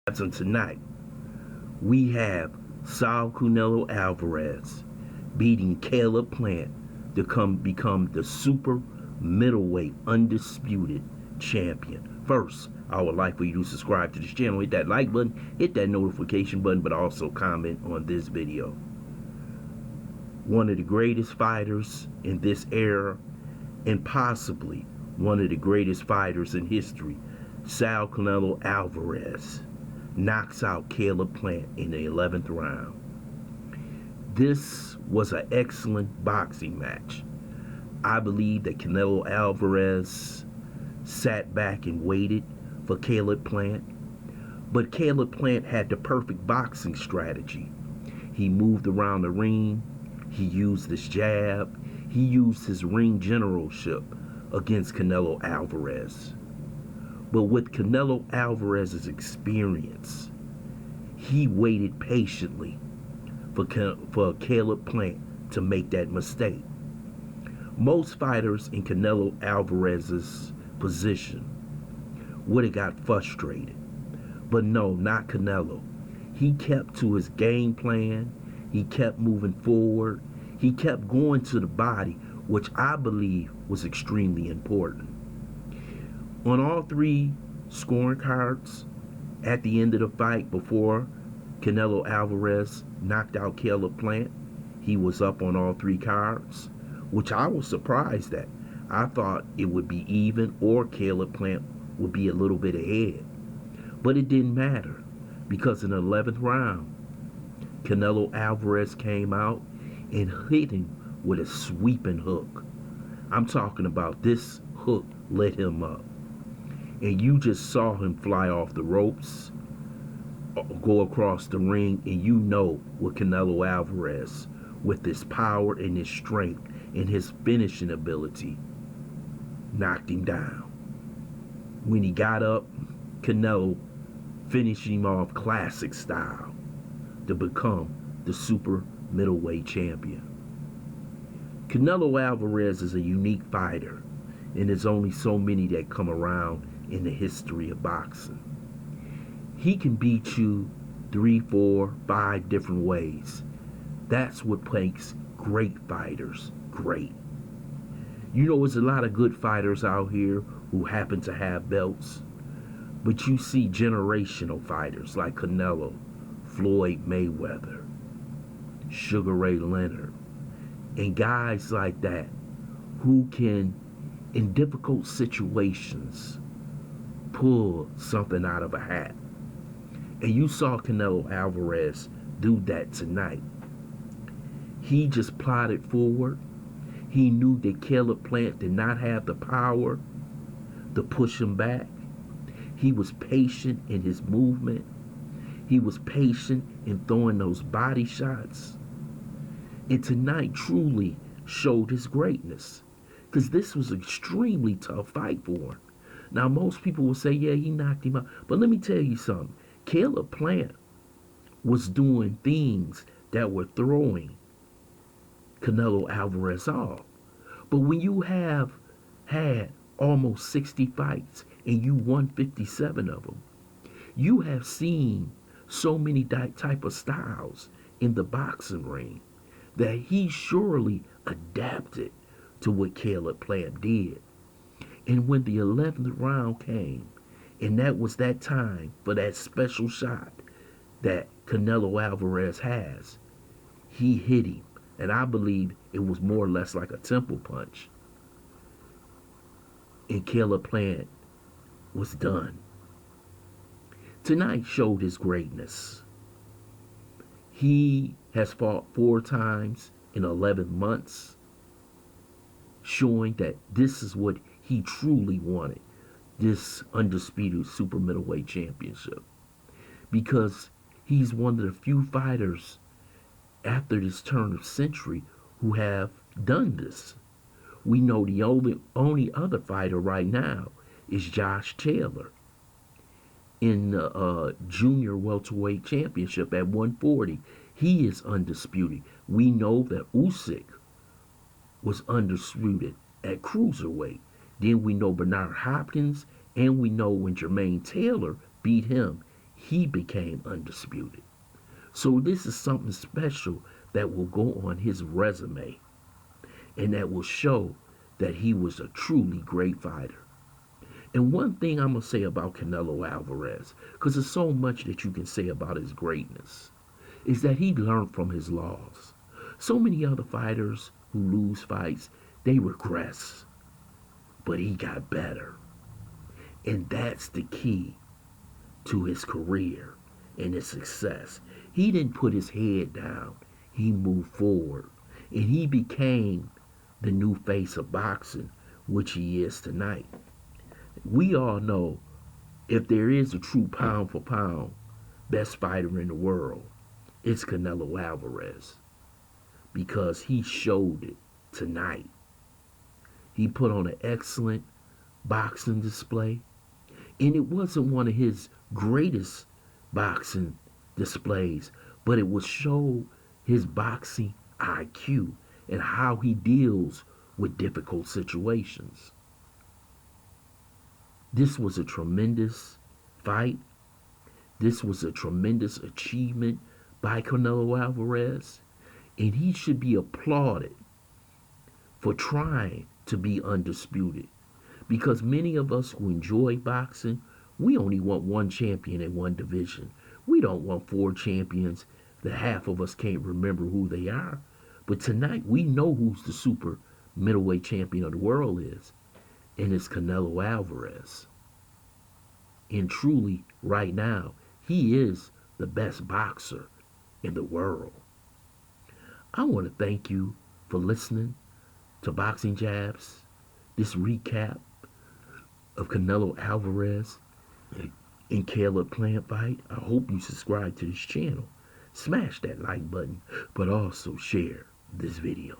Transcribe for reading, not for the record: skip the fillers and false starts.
And tonight, we have Saul Canelo Alvarez beating Caleb Plant to become the Super Middleweight Undisputed Champion. First, I would like for you to subscribe to this channel, hit that like button, hit that notification button, but also comment on this video. One of the greatest fighters in this era, and possibly one of the greatest fighters in history, Saul Canelo Alvarez, knocks out Caleb Plant in the 11th round. This was an excellent boxing match. I believe that Canelo Alvarez sat back and waited for Caleb Plant, but Caleb Plant had the perfect boxing strategy. He moved around the ring, he used his jab, he used his ring generalship against Canelo Alvarez. But with Canelo Alvarez's experience, he waited patiently for Caleb Plant to make that mistake. Most fighters in Canelo Alvarez's position would have got frustrated. But no, not Canelo. He kept to his game plan. He kept moving forward. He kept going to the body, which I believe was extremely important. On all three scoring cards at the end of the fight, before Canelo Alvarez knocked out Caleb Plant, he was up on all three cards, which I was surprised at. I thought it would be even or Caleb Plant would be a little bit ahead. But it didn't matter, because in the 11th round, Canelo Alvarez came out and hit him with a sweeping hook. I'm talking about this hook lit him up. And you just saw him fly off the ropes, go across the ring, and you know what Canelo Alvarez, with his power and his strength and his finishing ability, knocked him down. When he got up, Canelo finished him off classic style to become the Super Middleweight Champion. Canelo Alvarez is a unique fighter, and there's only so many that come around in the history of boxing. He can beat you 3, 4, 5 different ways. That's what makes great fighters great. You know, there's a lot of good fighters out here who happen to have belts, but you see generational fighters like Canelo, Floyd Mayweather, Sugar Ray Leonard, and guys like that who can, in difficult situations, pull something out of a hat. And you saw Canelo Alvarez do that tonight. He just plodded forward. He knew that Caleb Plant did not have the power to push him back. He was patient in his movement. He was patient in throwing those body shots. And tonight truly showed his greatness, because this was an extremely tough fight for him. Now, most people will say, yeah, he knocked him out. But let me tell you something. Caleb Plant was doing things that were throwing Canelo Alvarez off. But when you have had almost 60 fights and you won 57 of them, you have seen so many type of styles in the boxing ring that he surely adapted to what Caleb Plant did. And when the 11th round came, and that was that time for that special shot that Canelo Alvarez has, he hit him. And I believe it was more or less like a temple punch. And Caleb Plant was done. Tonight showed his greatness. He has fought 4 times in 11 months, showing that this is what he truly wanted, this Undisputed Super Middleweight Championship. Because he's one of the few fighters after this turn of century who have done this. We know the only other fighter right now is Josh Taylor in the junior welterweight championship at 140. He is undisputed. We know that Usyk was undisputed at cruiserweight. Then we know Bernard Hopkins, and we know when Jermaine Taylor beat him, he became undisputed. So this is something special that will go on his resume and that will show that he was a truly great fighter. And one thing I'm going to say about Canelo Alvarez, because there's so much that you can say about his greatness, is that he learned from his loss. So many other fighters who lose fights, they regress, but he got better. And that's the key to his career and his success. He didn't put his head down, he moved forward. And he became the new face of boxing, which he is tonight. We all know if there is a true pound for pound best fighter in the world, it's Canelo Alvarez because he showed it tonight. He put on an excellent boxing display, and it wasn't one of his greatest boxing displays, but it would show his boxing IQ and how he deals with difficult situations. This was a tremendous fight. This was a tremendous achievement by Canelo Alvarez, and he should be applauded for trying to be undisputed. Because many of us who enjoy boxing, we only want one champion in one division. We don't want four champions that half of us can't remember who they are. But tonight we know who's the super middleweight champion of the world is, and it's Canelo Alvarez. And truly, right now, he is the best boxer in the world. I want to thank you for listening to Boxing Jabs, this recap of Canelo Alvarez and Caleb Plant fight. I hope you subscribe to this channel. Smash that like button, but also share this video.